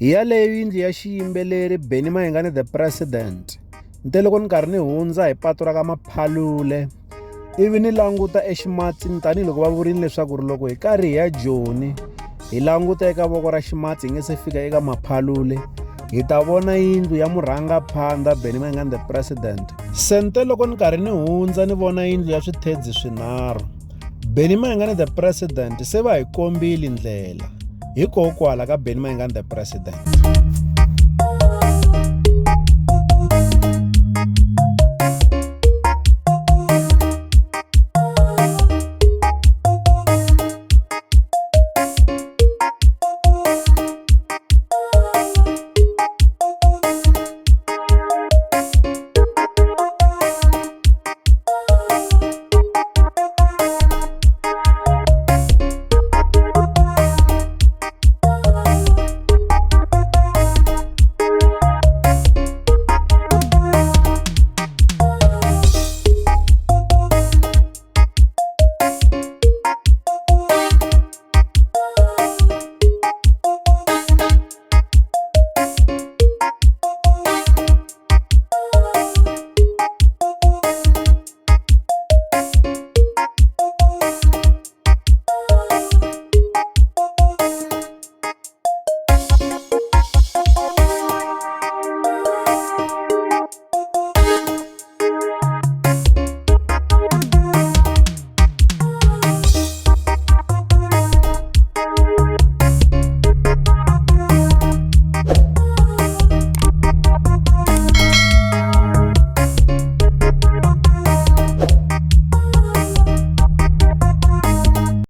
Hi yaleyo yindlu ya xiyimbeleri Benny Mayengani the President. Nte loko ni karhi ni hundza hi patu ra ka Maphalule ivi ni languta eximatsini tanihiloko va vurile leswaku ri loko hi karhi hi ya Joni hi languta eka voko ra ximatsi hi nge se fika eka Maphalule hi ta vona yindlu ya murhangaphandha Benny Mayengani the President. Sente loko ni karhi ni hundza ni vona yindlu ya swithedzi swinharhu. Benny Mayengani the President se va hi kombile ndlela hikokwala ka Benny Mayengani the President.